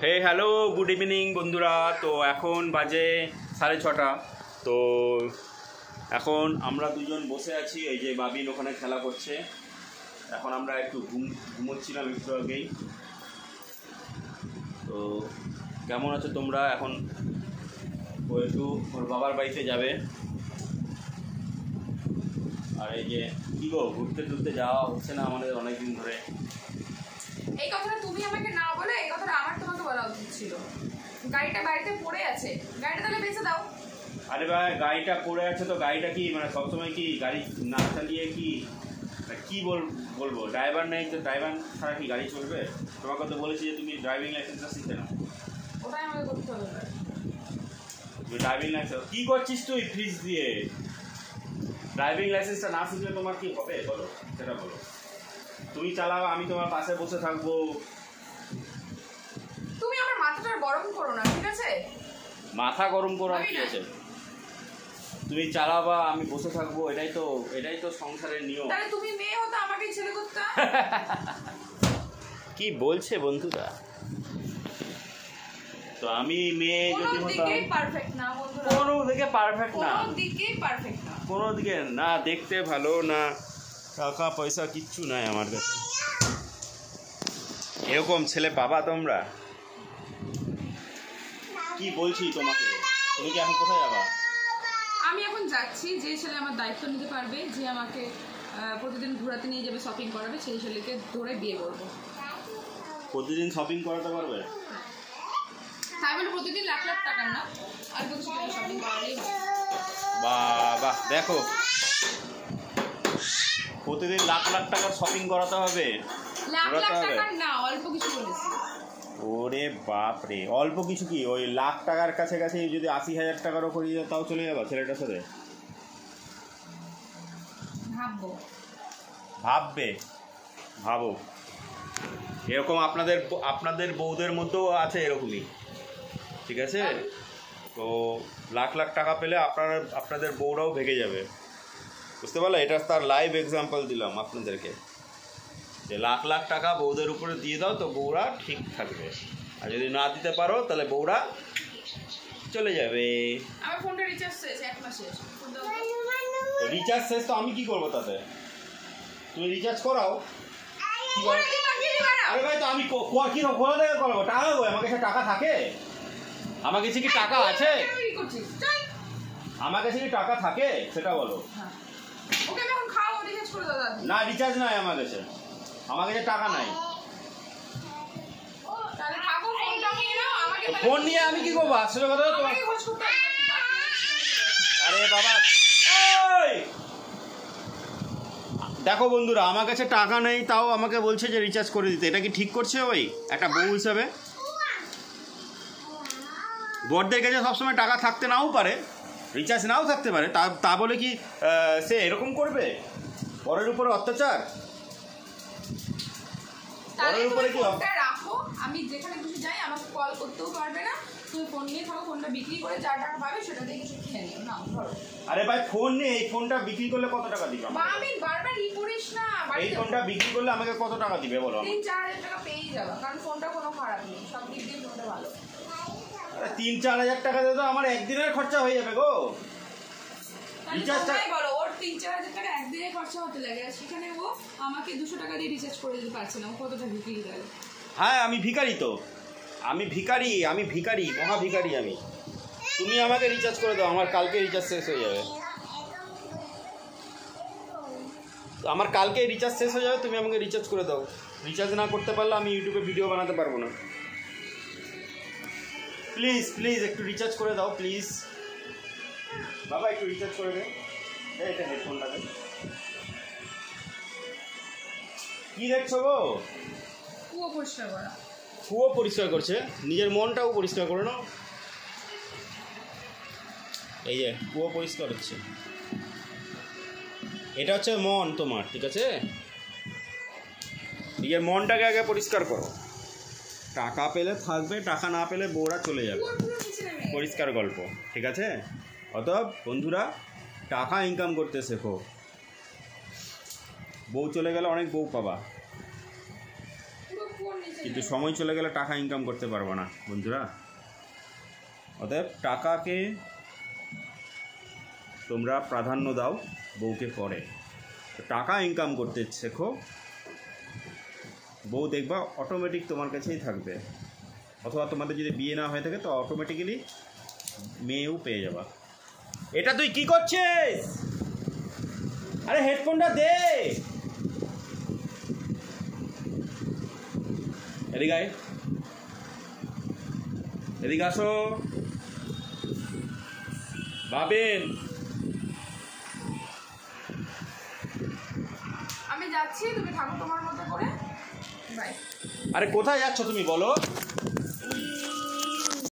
হে hello good evening বন্ধুরা। তো এখন বাজে 6:30। তো এখন আমরা দুজন বসে আছি, এই যে বাবিন ওখানে খেলা করছে। এখন আমরা একটু ঘুমোচ্ছিলাম একটু আগেই। তো কেমন আছো তোমরা? এখন ও একটু ওর বাবার বাড়িতে যাবে। আর এই যে কী গো, ঘুরতে টুরতে যাওয়া হচ্ছে না আমাদের অনেকদিন ধরে। এই কথাটা তুমি আমাকে না বলে এই কথাটা আমার তোমাকে বলা উচিত ছিল। গাড়িটা বাড়িতে পড়ে আছে, গাড়িটা তাহলে বেঁচে দাও। আরে ভাই, গাড়িটা পড়ে আছে তো গাড়িটা কি মানে সবসময় কি গাড়ি না চালিয়ে কি বলবো, ড্রাইভার নেই তো ড্রাইভার ছাড়া কি গাড়ি চলবে? তোমাকে তো বলেছি যে তুমি ড্রাইভিং লাইসেন্সটা শিখতে নাও। ওটাই আমাকে করতে হবে। তুমি ড্রাইভিং লাইসেন্স কী করছিস তুই ফ্রিজ দিয়ে? ড্রাইভিং লাইসেন্সটা না শিখলে তোমার কি হবে বলো, সেটা বলো। তুমি চালাও, আমি তোমার পাশে বসে থাকবো। তুমি আমার মাথাটা গরম করো না, ঠিক আছে? মাথা গরম করা কি আছে? তুমি চালাবা, আমি বসে থাকবো, এটাই তো সংসারের নিয়ম। তাহলে তুমি মেয়ে হতো, আমাকেই ছেলে করতে। কি বলছে বন্ধুরা? তো আমি মেয়ে যদি হতাম, পারফেক্ট না বন্ধুরা, কোনো দিকে পারফেক্ট না, কোনো দিকেই পারফেক্ট না, কোনো দিকে না। দেখতে ভালো না, টাকা পয়সা কিচ্ছু নাই আমার কাছে। এরকম ছেলে পাবা তোমরা? কি বলছি তোমাকে, তুমি কি এখন কোথায় যাবা? আমি এখন যাচ্ছি, যে ছেলে আমার দায়িত্ব নিতে পারবে, যে আমাকে প্রতিদিন ঘোরাতে নিয়ে যাবে, শপিং করাবে, সেই ছেলেকে ধরে বিয়ে করবো। প্রতিদিন শপিং করাতে পারবে? তাই বলে প্রতিদিন লাখ লাখ টাকার না, আর কিছু শপিং করালেই হবে। বাবা দেখো, প্রতিদিন লাখ লাখ টাকার শপিং করাতে হবে? লাখ লাখ টাকার না, অল্প কিছু বলেছি। ওরে বাপ রে, অল্প কিছু কি? ওই লাখ টাকার কাছে যদি 80,000 টাকারও করিয়ে তাও চলে যাবা ছেলেটার সাথে? ভাববে, ভাবো। এরকম আপনাদের বউদের মধ্যেও আছে এরকমই, ঠিক আছে? তো লাখ লাখ টাকা পেলে আপনাদের বউরাও ভেগে যাবে, বুঝতে পারলে? এটা তার লাইভ এক্সাম্পল দিলাম আপনাদেরকে, যে লাখ লাখ টাকা বউদের উপরে দিয়ে দাও তো বউরা ঠিক থাকবে, আর যদি না দিতে পারো তাহলে বউরা চলে যাবে। আমার ফোনটা রিচার্জ শেষ, 1 মাসের রিচার্জ শেষ তো আমি কি করবো তাতে? তুমি রিচার্জ করাও। আরে ভাই, তো আমি কোথা থেকে করবো? টাকা কই? আমার কাছে টাকা থাকে? আমার কাছে কি টাকা আছে? আমার কাছে কি টাকা থাকে সেটা বলো। না, রিচার্জ নাই আমার কাছে, আমার কাছে টাকা নাই। ফোন নিয়ে আমি কি করবো? আসলে কথা তো। আরে বাবা, দেখো বন্ধুরা, আমার কাছে টাকা নেই তাও আমাকে বলছে যে রিচার্জ করে দিতে। এটা কি ঠিক করছে ওই একটা বউ হিসাবে? বড়দের কাছে সবসময় টাকা থাকতে নাও পারে, রিচার্জ নাও থাকতে পারে, তা বলে কি সে এরকম করবে? বরের উপরে অত্যাচার, বরের উপরে কি? রাখো, আমি যেখানে খুশি যাই, আমাকে কল করতেও পারবে না। তুমি ফোন নিয়ে থাকো, ফোনটা বিক্রি করে যা টাকা পাবে সেটা দিয়ে কিছু খেয়ে নিও না, ধরো। আরে ভাই, ফোন নিয়ে এই ফোনটা বিক্রি করলে কত টাকা দিবে? আমি বারবার ই করিস না। এই ফোনটা বিক্রি করলে আমাকে কত টাকা দিবে বলো? 3-4 হাজার টাকা পেয়েই যাবে, কারণ ফোনটা কোনো খারাপ নেই, সব দিক দিয়ে ফোনটা ভালো। 3-4 হাজার টাকা দিয়ে তো আমার একদিনের খরচা হয়ে যাবে গো। রিচার্জটা বলো, ওর 3-4 হাজার টাকা একদিনের খরচা হতে লাগে, আর সেখানে ও আমাকে 200 টাকা দিয়ে রিচার্জ করে দিতে পারছে না। ও কতটা ভিখারি গেল। হ্যাঁ, আমি ভিখারি তো, আমি ভিখারি, মহা ভিখারি আমি। তুমি আমাকে রিচার্জ করে দাও, আমার কালকে রিচার্জ শেষ হয়ে যাবে। আমার কালকে রিচার্জ শেষ হয়ে যাবে, তুমি আমাকে রিচার্জ করে দাও। রিচার্জ না করতে পারলে আমি ইউটিউবে ভিডিও বানাতে পারবো না। প্লিজ প্লিজ একটু রিচার্জ করে দাও প্লিজ। বাবা একটু রিচার্জ করে দে। এটা হেডফোনটা দে। কি দেখছো গো? কুয়ো পরিষ্কার করা। কুয়ো পরিষ্কার করছে, নিজের মনটাও পরিষ্কার করে নাও। এই যে কুয়ো পরিষ্কার হচ্ছে, এটা হচ্ছে মন তোমার, ঠিক আছে? নিজের মনটাকে আগে পরিষ্কার করো। টাকা পেলে থাকবে, টাকা না পেলে বউরা চলে যাবে, পরিষ্কার গল্প, ঠিক আছে? অতএব বন্ধুরা, টাকা ইনকাম করতে শেখো। বউ চলে গেলে অনেক বউ পাবা। ফোন নিচে কিন্তু সময় চলে গেলে টাকা ইনকাম করতে পারবো না বন্ধুরা। অতএব টাকাকে তোমরা প্রাধান্য দাও, বউকে পরে। টাকা ইনকাম করতে শেখো, বউ দেখবা অটোমেটিক তোমার কাছেই থাকবে। অথবা তোমাদের যদি বিয়ে না হয়ে থাকে তো অটোমেটিক্যালি মেয়েও পেয়ে যাবা। এটা তুই কি করছিস? আরে হেডফোনটা দে। এদিকে আয়, এদিকে আসো ভাবেন। আমি যাচ্ছি, তুমি থাকো তোমার মতো করে। বাই। আরে কোথায় যাচ্ছ তুমি বলো?